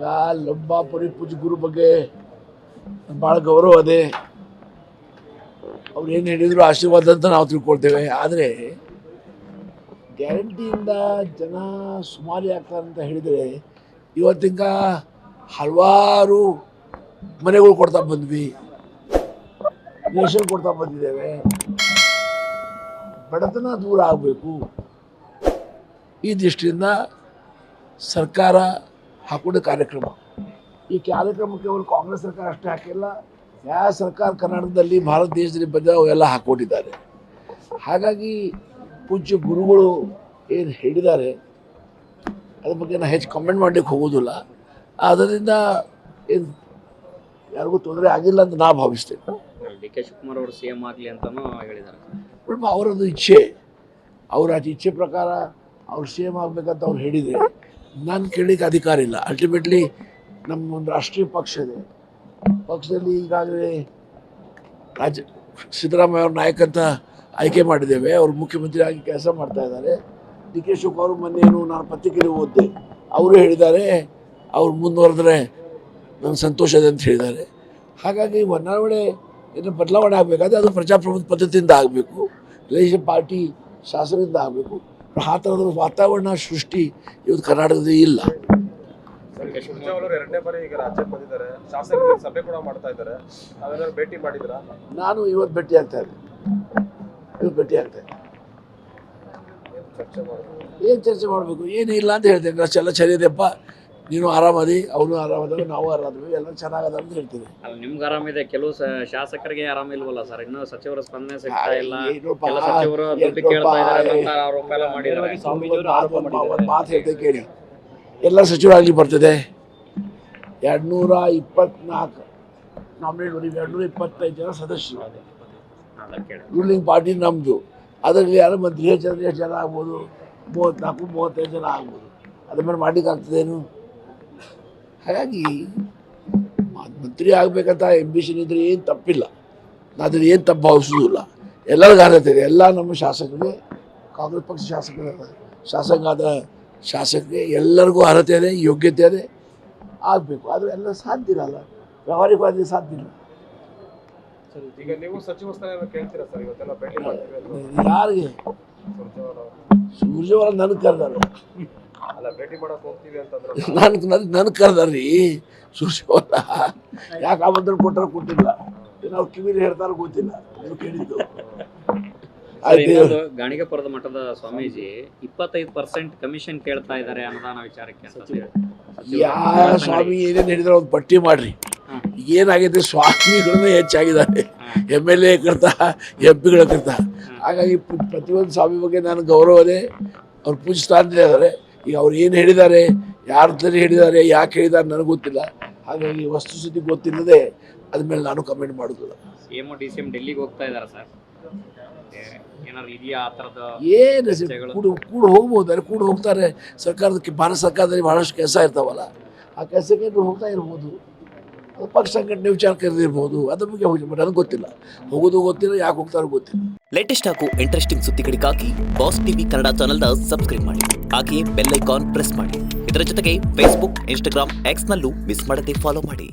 ಈಗ ಲಂಬಾಪುರಿ ಪೂಜ್ಯ ಗುರು ಬಗ್ಗೆ ಭಾಳ ಗೌರವ ಅದೇ. ಅವ್ರು ಏನು ಹೇಳಿದ್ರು ಆಶೀರ್ವಾದ ಅಂತ ನಾವು ತಿಳ್ಕೊಳ್ತೇವೆ. ಆದರೆ ಗ್ಯಾರಂಟಿಯಿಂದ ಜನ ಸುಮಾರಿ ಆಗ್ತಾರೆ ಅಂತ ಹೇಳಿದರೆ ಇವತ್ತಿಂಗ ಹಲವಾರು ಮನೆಗಳು ಕೊಡ್ತಾ ಬಂದ್ವಿ, ರೇಷನ್ ಕೊಡ್ತಾ ಬಂದಿದ್ದೇವೆ. ಬಡತನ ದೂರ ಆಗಬೇಕು, ಈ ದೃಷ್ಟಿಯಿಂದ ಸರ್ಕಾರ ಹಾಕೊಂಡ ಕಾರ್ಯಕ್ರಮ. ಈ ಕಾರ್ಯಕ್ರಮ ಕೇವಲ ಕಾಂಗ್ರೆಸ್ ಸರ್ಕಾರ ಅಷ್ಟೇ ಹಾಕಿಲ್ಲ, ಯಾವ ಸರ್ಕಾರ ಕರ್ನಾಟಕದಲ್ಲಿ ಭಾರತ ದೇಶದಲ್ಲಿ ಬಂದ ಅವೆಲ್ಲ ಹಾಕ್ಕೊಂಡಿದ್ದಾರೆ. ಹಾಗಾಗಿ ಪೂಜ್ಯ ಗುರುಗಳು ಏನು ಹೇಳಿದ್ದಾರೆ ಅದ್ರ ಬಗ್ಗೆ ನಾನು ಹೆಚ್ಚು ಕಮೆಂಟ್ ಮಾಡಲಿಕ್ಕೆ ಹೋಗೋದಿಲ್ಲ. ಅದರಿಂದ ಏನು ಯಾರಿಗೂ ತೊಂದರೆ ಆಗಿಲ್ಲ ಅಂತ ನಾ ಭಾವಿಸ್ತೇನೆ. ಡಿ ಕೆ ಶಿವಕುಮಾರ್ ಅವರು CM ಆಗಲಿ ಅಂತಲೂ ಹೇಳಿದ್ದಾರೆ. ಅವರದ್ದು ಇಚ್ಛೆ, ಅವರ ಇಚ್ಛೆ ಪ್ರಕಾರ ಅವ್ರು CM ಆಗಬೇಕಂತ ಅವ್ರು ಹೇಳಿದರೆ ನಾನು ಕೇಳಲಿಕ್ಕೆ ಅಧಿಕಾರ ಇಲ್ಲ. ಅಲ್ಟಿಮೇಟ್ಲಿ ನಮ್ಮ ಒಂದು ರಾಷ್ಟ್ರೀಯ ಪಕ್ಷ ಇದೆ, ಪಕ್ಷದಲ್ಲಿ ಈಗಾಗಲೇ ಸಿದ್ದರಾಮಯ್ಯ ಅವ್ರ ನಾಯಕ ಅಂತ ಆಯ್ಕೆ ಮಾಡಿದ್ದೇವೆ. ಅವರು ಮುಖ್ಯಮಂತ್ರಿ ಆಗಿ ಕೆಲಸ ಮಾಡ್ತಾ ಇದ್ದಾರೆ. ಡಿ ಕೆ ಶಿವಕುಮಾರ್ ಮೊನ್ನೆ ಏನು ನಾನು ಪತ್ರಿಕೆಯಲ್ಲಿ ಓದಿದೆ, ಅವರು ಹೇಳಿದ್ದಾರೆ ಅವ್ರು ಮುಂದುವರೆದ್ರೆ ನನಗೆ ಸಂತೋಷ ಇದೆ ಅಂತ ಹೇಳಿದ್ದಾರೆ. ಹಾಗಾಗಿ ವರ್ಗಾವಣೆ ಏನು ಬದಲಾವಣೆ ಆಗಬೇಕಾದ್ರೆ ಅದು ಪ್ರಜಾಪ್ರಭುತ್ವ ಪದ್ಧತಿಯಿಂದ ಆಗಬೇಕು, ರಿಲೇಷನ್ ಪಾರ್ಟಿ ಶಾಸನದಿಂದ ಆಗಬೇಕು. ಆ ಥರದ ವಾತಾವರಣ ಸೃಷ್ಟಿ ಇವತ್ತು ಕರ್ನಾಟಕದಲ್ಲಿ ಇಲ್ಲ. ಎರಡನೇ ಬಾರಿ ಈಗ ರಾಜ್ಯಕ್ಕೆ ಬಂದಿದ್ದಾರೆ, ಶಾಸಕರ ಸಭೆ ಕೂಡ ಮಾಡ್ತಾ ಇದ್ದಾರೆ. ಅವೆಲ್ಲರೂ ಭೇಟಿ ಮಾಡಿದ್ರ? ನಾನು ಇವತ್ತು ಭೇಟಿ ಆಗ್ತಾ ಇದ್ದೆ. ಏನು ಚರ್ಚೆ ಮಾಡಬೇಕು, ಏನೂ ಇಲ್ಲ ಅಂತ ಹೇಳ್ತೇನೆ. ಎಲ್ಲ ಚೆನ್ನಾಗಿದೆಯಪ್ಪ, ನೀನು ಆರಾಮದಿ, ಅವನು ಆರಾಮದ, ನಾವು ಆರಾಮದ್ವಿ, ಎಲ್ಲ ಚೆನ್ನಾಗದ ಅಂತ ಹೇಳ್ತೀವಿ. ಅಲ್ಲ, ನಿಮ್ಗೆ ಆರಾಮಿದೆ, ಕೆಲವು ಶಾಸಕರಿಗೆ ಆರಾಮಿಲ್ವಲ್ಲ ಸರ್? ಇನ್ನು ಸಚಿವರ ಸ್ಪಂದನೆ ಸಿಗ್ತಾ ಇಲ್ಲ, ಏನಪ್ಪ, ಕೆಲ ಸಚಿವರು ದುಡ್ಡು ಕೇಳ್ತಾ ಇದ್ದಾರೆ ಅಂತ ಆರೋಪ ಎಲ್ಲ ಮಾಡಿದ್ದಾರೆ. ಒಂದು ಮಾತು ಹೇಳ್ತೇನೆ ಕೇಳಿ, ಎಲ್ಲ ಸಚಿವರಾಗಲಿ ಬರ್ತದೆ 224 ನಾಮಿನೇಟ್ ಮಾಡಿ 225 ಜನ ಸದಸ್ಯರು. ರೂಲಿಂಗ್ ಪಾರ್ಟಿ ನಮ್ಮದು. ಅದರಲ್ಲಿ ಯಾರು ಮಂತ್ರಿ ಎಷ್ಟು ಜನ ಆಗ್ಬೋದು? 34-35 ಜನ ಆಗ್ಬೋದು. ಅದ್ರ ಮೇಲೆ ಮಾಡ್ಲಿಕ್ಕೆ ಆಗ್ತದೇನು? ಹಾಗಾಗಿ ಮಂತ್ರಿ ಆಗಬೇಕಂತ ಎಂಬಿಷನ್ ಇದ್ರೆ ಏನು ತಪ್ಪಿಲ್ಲ, ಅದ್ರಲ್ಲಿ ಏನು ತಪ್ಪು ಭಾವಿಸೋದಿಲ್ಲ. ಎಲ್ಲರಿಗೂ ಅರ್ಹತೆ ಇದೆ. ಎಲ್ಲ ನಮ್ಮ ಶಾಸಕರಿಗೆ, ಕಾಂಗ್ರೆಸ್ ಪಕ್ಷ ಶಾಸಕರಾದ ಶಾಸಕರಿಗೆ ಎಲ್ಲರಿಗೂ ಅರ್ಹತೆ ಇದೆ, ಯೋಗ್ಯತೆ ಇದೆ, ಆಗಬೇಕು. ಆದರೆ ಎಲ್ಲ ಸಾಧ್ಯ ಇರಲ್ಲ, ವ್ಯಾವಹಾರಿಕವಾಗಿ ಸಾಧ್ಯ ಇಲ್ಲ. ಈಗ ನೀವು ಸಚಿವ ಸ್ಥಾನ ಕೇಳ್ತೀರಾ ಸರ್? ಇವತ್ತೆಲ್ಲ ಭೇಟಿ ಮಾಡ್ತೀವಿ. ಯಾರಿಗೆ? ಸೂರ್ಜೇವಾಲ ನನಗೆ ಕರೆದಾರ. ಅಲ್ಲ, ಭೇಟಿ ಮಾಡಕ್ ಹೋಗ್ತೀವಿ ಅಂತಂದ್ರೆ ನನಗೆ ಕರೆದಾರ್ರಿ ಸೂರ್ಜೇವಾಲ. ಯಾಕೆ ಆಮಂತ್ರಣ ಕೊಟ್ಟರೆ ಕೊಟ್ಟಿಲ್ಲ, ನಾವು ಕಿವಿಲಿ ಹೇಳ್ತಾರ ಗೊತ್ತಿಲ್ಲ, ನೀವು ಕೇಳಿದ್ದು. ಗಾಣಿಗಪುರದ ಮಠದ ಸ್ವಾಮೀಜಿ 25% ಕಮಿಷನ್ ಕೇಳ್ತಾ ಇದ್ದಾರೆ ಅನುದಾನ ವಿಚಾರಕ್ಕೆ. ಯಾವ ಸ್ವಾಮಿ ಏನೇನು ಹೇಳಿದ್ರೆ ಒಂದು ಪಟ್ಟಿ ಮಾಡ್ರಿ. ಏನಾಗಿದೆ, ಸ್ವಾಮಿಗಳನ್ನೇ ಹೆಚ್ಚಾಗಿದ್ದಾರೆ, MLA ಕರ್ತಾ, MP ಕರ್ತಾ. ಹಾಗಾಗಿ ಪ್ರತಿಯೊಂದು ಸ್ವಾಮಿ ಬಗ್ಗೆ ನಾನು ಗೌರವನೇ, ಅವ್ರು ಪೂಜಿಸ್ತಾನೇ ಇದ್ದಾರೆ. ಈಗ ಅವ್ರು ಏನು ಹೇಳಿದ್ದಾರೆ, ಯಾರ ಹೇಳಿದ್ದಾರೆ, ಯಾಕೆ ಹೇಳಿದ್ದಾರೆ ನನಗೆ ಗೊತ್ತಿಲ್ಲ. ಹಾಗಾಗಿ ವಸ್ತುಸ್ಥಿತಿ ಗೊತ್ತಿಲ್ಲದೆ ಅದ್ಮೇಲೆ ನಾನು ಕಮೆಂಟ್ ಮಾಡೋದಿಲ್ಲ. CM DCM ಡೆಲ್ಲಿಗೆ ಹೋಗ್ತಾ ಇದ್ದಾರೆ ಸರ್, ಏನಾದ್ರು ಇದೆಯಾ ಆ ಥರದ? ಏನು ಕೂಡ ಹೋಗ್ಬೋದು, ಕೂಡ ಹೋಗ್ತಾರೆ. ಸರ್ಕಾರದಕ್ಕೆ, ಭಾರತ ಸರ್ಕಾರದಲ್ಲಿ ಬಹಳಷ್ಟು ಕೆಲಸ ಇರ್ತಾವಲ್ಲ, ಆ ಕೆಲಸಕ್ಕೆ ಹೋಗ್ತಾ ಇರ್ಬೋದು. ಪಕ್ಷ ಸಂಘಟನೆ ವಿಚಾರ ಕರೆದಿರ್ಬೋದು, ಅದ್ರ ಬಗ್ಗೆ ಹೋಗಿ, ಬಟ್ ನನಗೆ ಗೊತ್ತಿಲ್ಲ, ಹೋಗೋದು ಗೊತ್ತಿಲ್ಲ, ಯಾಕೆ ಹೋಗ್ತಾರೋ ಗೊತ್ತಿಲ್ಲ. ಲೇಟೆಸ್ಟ್ ಹಾಗೂ ಇಂಟ್ರೆಸ್ಟಿಂಗ್ ಸುದ್ದಿಗಳಿಗಾಗಿ ಬಾಸ್ ಟಿವಿ ಕನ್ನಡ ಚಾನೆಲ್ನ ಸಬ್ಸ್ಕ್ರೈಬ್ ಮಾಡಿ, ಹಾಗೆಯೇ ಬೆಲ್ ಐಕಾನ್ ಪ್ರೆಸ್ ಮಾಡಿ. ಇದರ ಜೊತೆಗೆ ಫೇಸ್ಬುಕ್, ಇನ್ಸ್ಟಾಗ್ರಾಮ್, X ನಲ್ಲೂ ಮಿಸ್ ಮಾಡದೆ ಫಾಲೋ ಮಾಡಿ.